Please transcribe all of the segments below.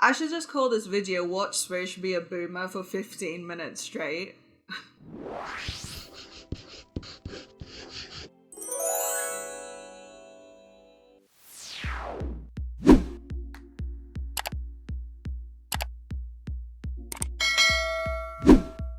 I should just call this video "Watch Srish be a boomer for 15 minutes straight."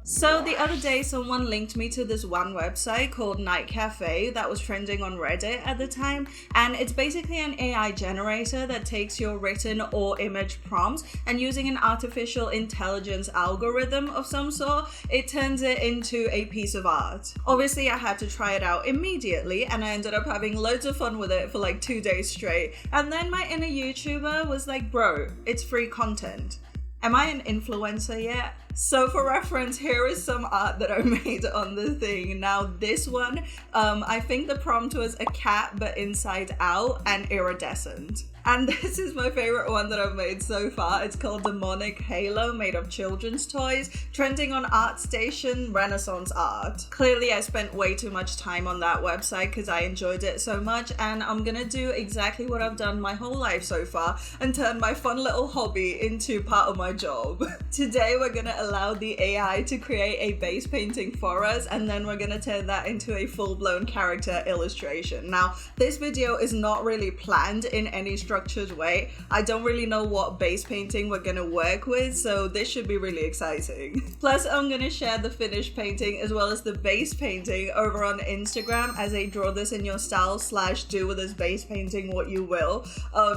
So the other day someone linked me to this one website called Night Café that was trending on Reddit at the time, and it's basically an AI generator that takes your written or image prompts and using an artificial intelligence algorithm of some sort, it turns it into a piece of art. Obviously I had to try it out immediately and I ended up having loads of fun with it for like 2 days straight, and then my inner YouTuber was like, bro, it's free content. Am I an influencer yet? So for reference, here is some art that I made on the thing. Now this one, I think the prompt was a cat but inside out and iridescent. And this is my favorite one that I've made so far. It's called Demonic Halo, made of children's toys, trending on ArtStation Renaissance Art. Clearly I spent way too much time on that website because I enjoyed it so much, and I'm gonna do exactly what I've done my whole life so far and turn my fun little hobby into part of my job. Today we're gonna allow the AI to create a base painting for us, and then we're gonna turn that into a full-blown character illustration. Now this video is not really planned in any structured way. I don't really know what base painting we're gonna work with, so this should be really exciting. Plus I'm gonna share the finished painting as well as the base painting over on Instagram as a draw this in your style / do with this base painting what you will.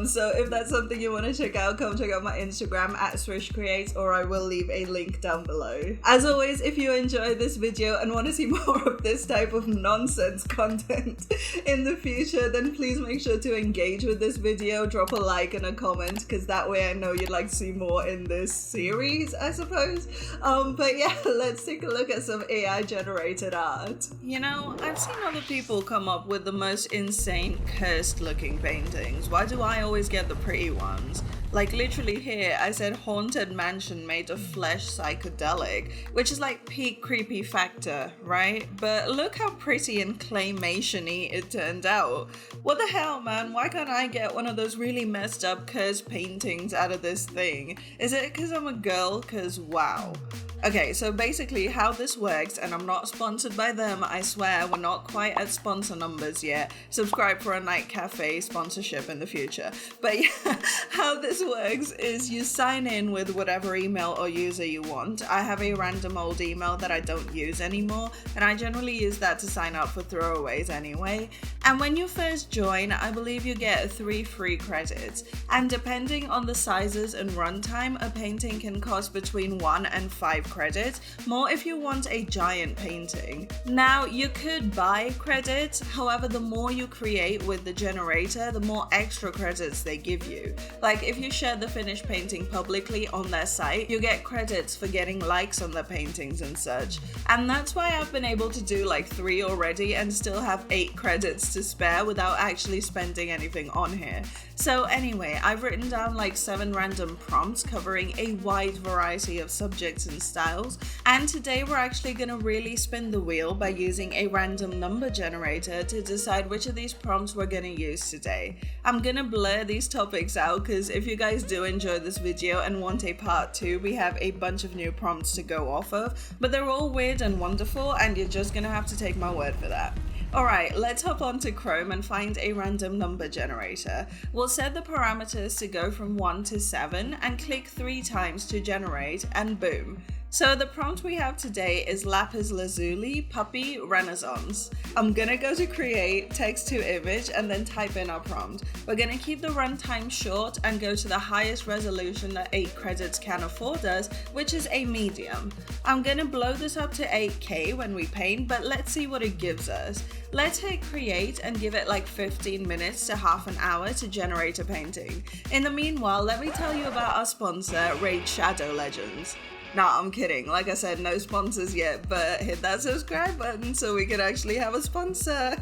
So if that's something you want to check out, come check out my Instagram at Srish Creates, or I will leave a link down below. As always, if you enjoyed this video and want to see more of this type of nonsense content in the future, then please make sure to engage with this video, drop a like and a comment, because that way I know you'd like to see more in this series, I suppose. But yeah, let's take a look at some AI generated art. You know, I've seen other people come up with the most insane cursed looking paintings. Why do I always get the pretty ones? Like literally here I said haunted mansion made of flesh psychedelic, which is like peak creepy factor, right? But look how pretty and claymation-y it turned out. What the hell, man? Why can't I get one of those really messed up cursed paintings out of this thing? Is it because I'm a girl? Because wow. Okay, so basically how this works, and I'm not sponsored by them, I swear, we're not quite at sponsor numbers yet. Subscribe for a Night Café sponsorship in the future. But yeah, how this works is you sign in with whatever email or user you want. I have a random old email that I don't use anymore, and I generally use that to sign up for throwaways anyway. And when you first join, I believe you get 3 free credits. And depending on the sizes and runtime, a painting can cost between 1 and 5 credits, more if you want a giant painting. Now you could buy credits, however the more you create with the generator, the more extra credits they give you. Like if you share the finished painting publicly on their site, you get credits for getting likes on their paintings and such. And that's why I've been able to do like 3 already and still have 8 credits to spare without actually spending anything on here. So anyway, I've written down like 7 random prompts covering a wide variety of subjects and styles, and today we're actually going to really spin the wheel by using a random number generator to decide which of these prompts we're going to use today. I'm going to blur these topics out because if you guys do enjoy this video and want a part 2, we have a bunch of new prompts to go off of, but they're all weird and wonderful and you're just going to have to take my word for that. Alright, let's hop onto Chrome and find a random number generator. We'll set the parameters to go from 1 to 7 and click 3 times to generate, and boom. So the prompt we have today is lapis lazuli puppy renaissance. I'm gonna go to create, text to image, and then type in our prompt. We're gonna keep the runtime short and go to the highest resolution that 8 credits can afford us, which is a medium. I'm gonna blow this up to 8K when we paint, but let's see what it gives us. Let's hit create and give it like 15 minutes to half an hour to generate a painting. In the meanwhile, let me tell you about our sponsor, Raid Shadow Legends. Nah, I'm kidding. Like I said, no sponsors yet, but hit that subscribe button so we can actually have a sponsor.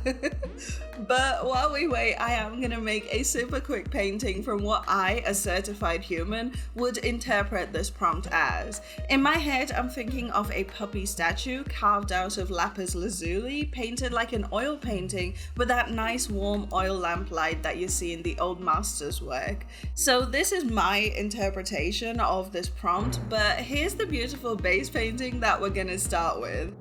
But while we wait, I am gonna make a super quick painting from what I, a certified human, would interpret this prompt as. In my head, I'm thinking of a puppy statue carved out of lapis lazuli, painted like an oil painting with that nice warm oil lamp light that you see in the old masters' work. So this is my interpretation of this prompt, but here's the beautiful base painting that we're gonna start with.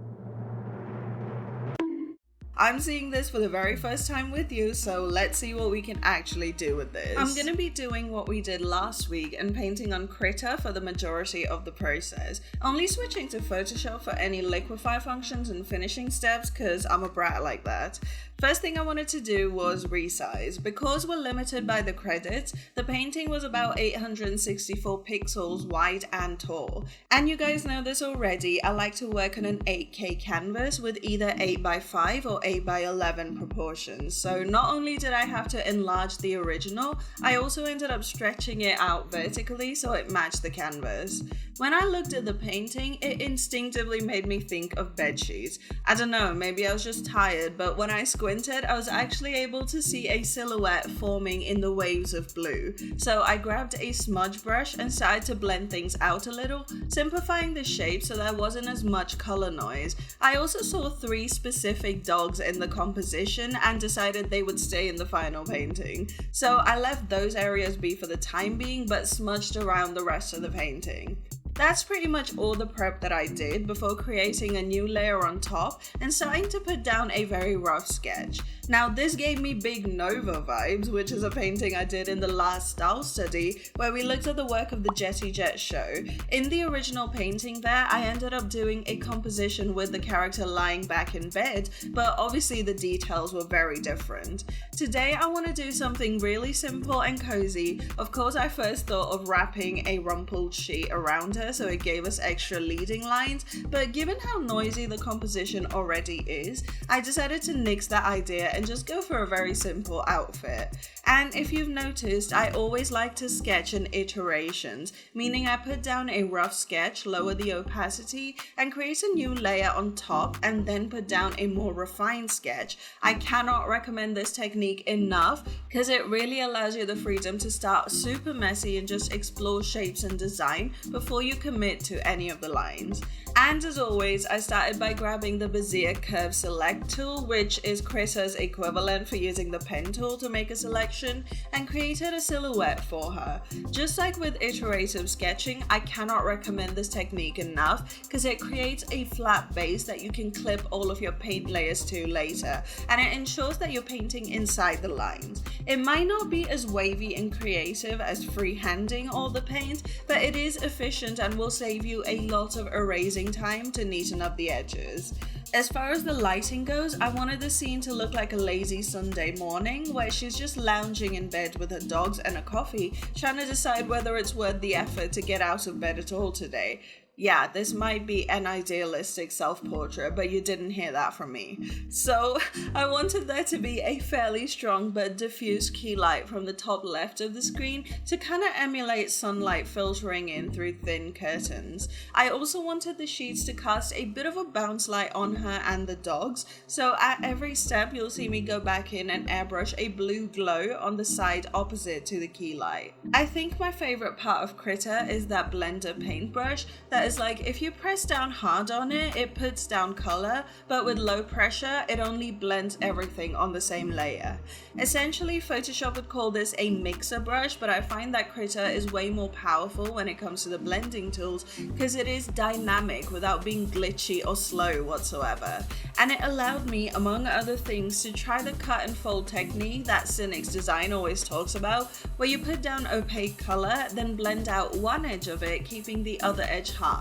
I'm seeing this for the very first time with you, so let's see what we can actually do with this. I'm gonna be doing what we did last week and painting on Krita for the majority of the process, only switching to Photoshop for any liquify functions and finishing steps because I'm a brat like that. First thing I wanted to do was resize. Because we're limited by the credits, the painting was about 864 pixels wide and tall. And you guys know this already, I like to work on an 8K canvas with either 8x5 or 8x11 proportions. So not only did I have to enlarge the original, I also ended up stretching it out vertically so it matched the canvas. When I looked at the painting, it instinctively made me think of bedsheets. I don't know, maybe I was just tired, but when I squinted, I was actually able to see a silhouette forming in the waves of blue. So I grabbed a smudge brush and started to blend things out a little, simplifying the shape so there wasn't as much color noise. I also saw 3 specific dogs in the composition and decided they would stay in the final painting. So I left those areas be for the time being, but smudged around the rest of the painting. That's pretty much all the prep that I did before creating a new layer on top and starting to put down a very rough sketch. Now this gave me big Nova vibes, which is a painting I did in the last style study where we looked at the work of the Jetty Jet show. In the original painting there, I ended up doing a composition with the character lying back in bed, but obviously the details were very different. Today I want to do something really simple and cozy. Of course I first thought of wrapping a rumpled sheet around her so it gave us extra leading lines, but given how noisy the composition already is, I decided to nix that idea and just go for a very simple outfit. And if you've noticed, I always like to sketch in iterations, meaning I put down a rough sketch, lower the opacity, and create a new layer on top, and then put down a more refined sketch. I cannot recommend this technique enough because it really allows you the freedom to start super messy and just explore shapes and design before you commit to any of the lines. And as always, I started by grabbing the Bezier Curve Select tool, which is Krita's equivalent for using the pen tool to make a selection, and created a silhouette for her. Just like with iterative sketching, I cannot recommend this technique enough because it creates a flat base that you can clip all of your paint layers to later, and it ensures that you're painting inside the lines. It might not be as wavy and creative as freehanding all the paint, but it is efficient and will save you a lot of erasing time to neaten up the edges. As far as the lighting goes, I wanted the scene to look like a lazy Sunday morning where she's just lounging in bed with her dogs and a coffee, trying to decide whether it's worth the effort to get out of bed at all today. Yeah, this might be an idealistic self-portrait, but you didn't hear that from me. So I wanted there to be a fairly strong but diffuse key light from the top left of the screen to kind of emulate sunlight filtering in through thin curtains. I also wanted the sheets to cast a bit of a bounce light on her and the dogs, so at every step you'll see me go back in and airbrush a blue glow on the side opposite to the key light. I think my favorite part of Krita is that blender paintbrush that is like if you press down hard on it, it puts down color, but with low pressure, it only blends everything on the same layer. Essentially, Photoshop would call this a mixer brush, but I find that Krita is way more powerful when it comes to the blending tools because it is dynamic without being glitchy or slow whatsoever. And it allowed me, among other things, to try the cut and fold technique that Cynic's design always talks about, where you put down opaque color, then blend out one edge of it, keeping the other edge hard.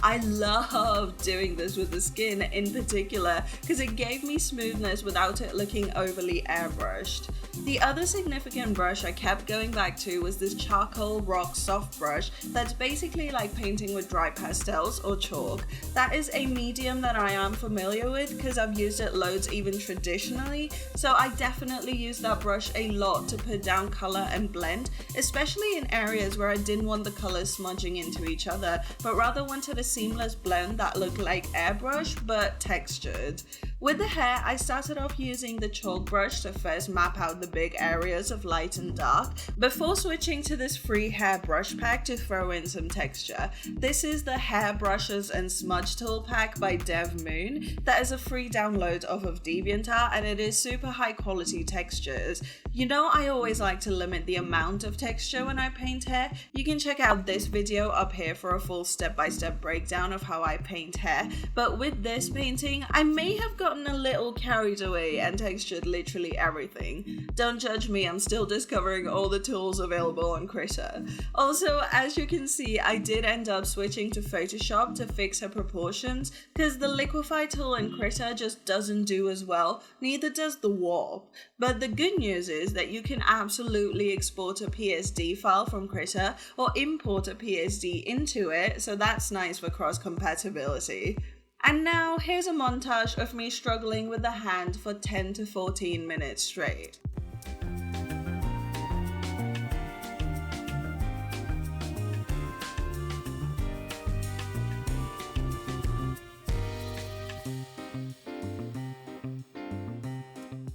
I love doing this with the skin in particular because it gave me smoothness without it looking overly airbrushed. The other significant brush I kept going back to was this charcoal rock soft brush that's basically like painting with dry pastels or chalk. That is a medium that I am familiar with because I've used it loads even traditionally, so I definitely used that brush a lot to put down color and blend, especially in areas where I didn't want the colors smudging into each other, but rather wanted a seamless blend that looked like airbrush but textured. With the hair, I started off using the chalk brush to first map out the big areas of light and dark, before switching to this free hair brush pack to throw in some texture. This is the Hair Brushes and Smudge Tool Pack by Dev Moon. That is a free download off of DeviantArt, and it is super high quality textures. You know, I always like to limit the amount of texture when I paint hair. You can check out this video up here for a full step-by-step breakdown of how I paint hair, but with this painting, I may have gotten a little carried away and textured literally everything. Don't judge me, I'm still discovering all the tools available on Krita. Also, as you can see, I did end up switching to Photoshop to fix her proportions, because the liquify tool in Krita just doesn't do as well, neither does the warp. But the good news is that you can absolutely export a PSD file from Krita or import a PSD into it, so that's nice for cross-compatibility. And now, here's a montage of me struggling with the hand for 10 to 14 minutes straight.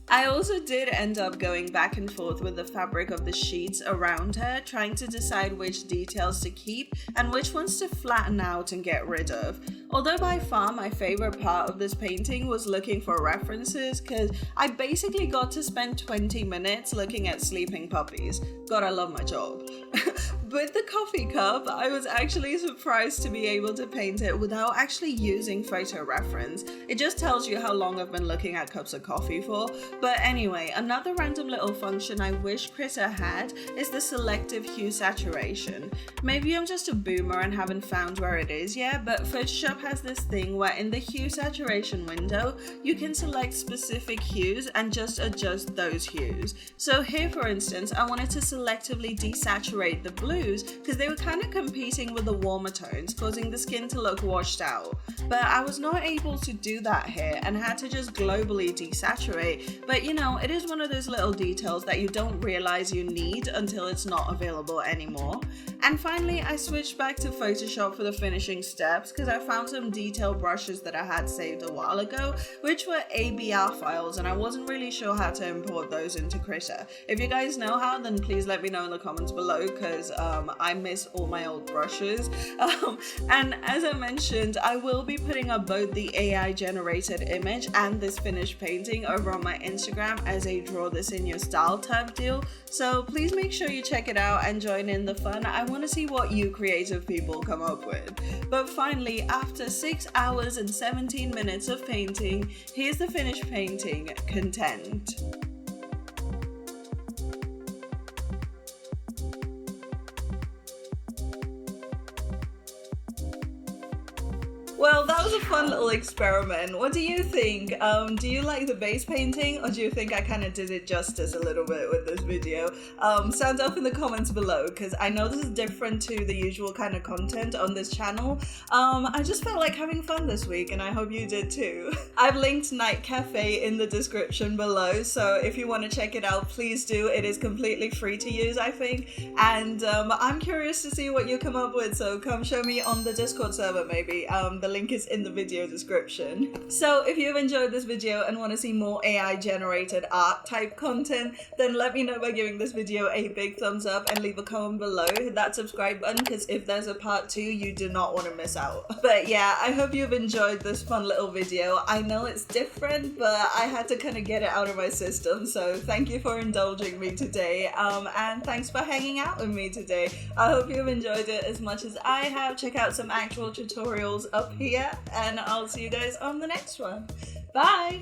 I also did end up going back and forth with the fabric of the sheets around her, trying to decide which details to keep and which ones to flatten out and get rid of. Although by far my favorite part of this painting was looking for references, because I basically got to spend 20 minutes looking at sleeping puppies. God, I love my job. With the coffee cup, I was actually surprised to be able to paint it without actually using photo reference. It just tells you how long I've been looking at cups of coffee for. But anyway, another random little function I wish Krita had is the selective hue saturation. Maybe I'm just a boomer and haven't found where it is yet, but Photoshop has this thing where in the hue saturation window, you can select specific hues and just adjust those hues. So here, for instance, I wanted to selectively desaturate the blues because they were kind of competing with the warmer tones, causing the skin to look washed out. But I was not able to do that here and had to just globally desaturate. But you know, it is one of those little details that you don't realize you need until it's not available anymore. And finally, I switched back to Photoshop for the finishing steps because I found some detailed brushes that I had saved a while ago, which were ABR files, and I wasn't really sure how to import those into Krita. If you guys know how, then please let me know in the comments below, because I miss all my old brushes. And as I mentioned, I will be putting up both the AI generated image and this finished painting over on my Instagram as a draw this in your style type deal. So please make sure you check it out and join in the fun. I want to see what you creative people come up with. But finally, after 6 hours and 17 minutes of painting, here's the finished painting, Content. Well, that was a fun little experiment. What do you think? Do you like the base painting, or do you think I kind of did it justice a little bit with this video? Sound off in the comments below, because I know this is different to the usual kind of content on this channel. I just felt like having fun this week, and I hope you did too. I've linked Night Café in the description below, so if you want to check it out, please do. It is completely free to use, I think, and I'm curious to see what you come up with, so come show me on the Discord server maybe. The link is in the video description. So if you've enjoyed this video and want to see more AI generated art type content, then let me know by giving this video a big thumbs up and leave a comment below. Hit that subscribe button, because if there's a part 2, you do not want to miss out. But yeah, I hope you've enjoyed this fun little video. I know it's different, but I had to kind of get it out of my system, so thank you for indulging me today, and thanks for hanging out with me today. I hope you've enjoyed it as much as I have. Check out some actual tutorials up here, and I'll see you guys on the next one. Bye!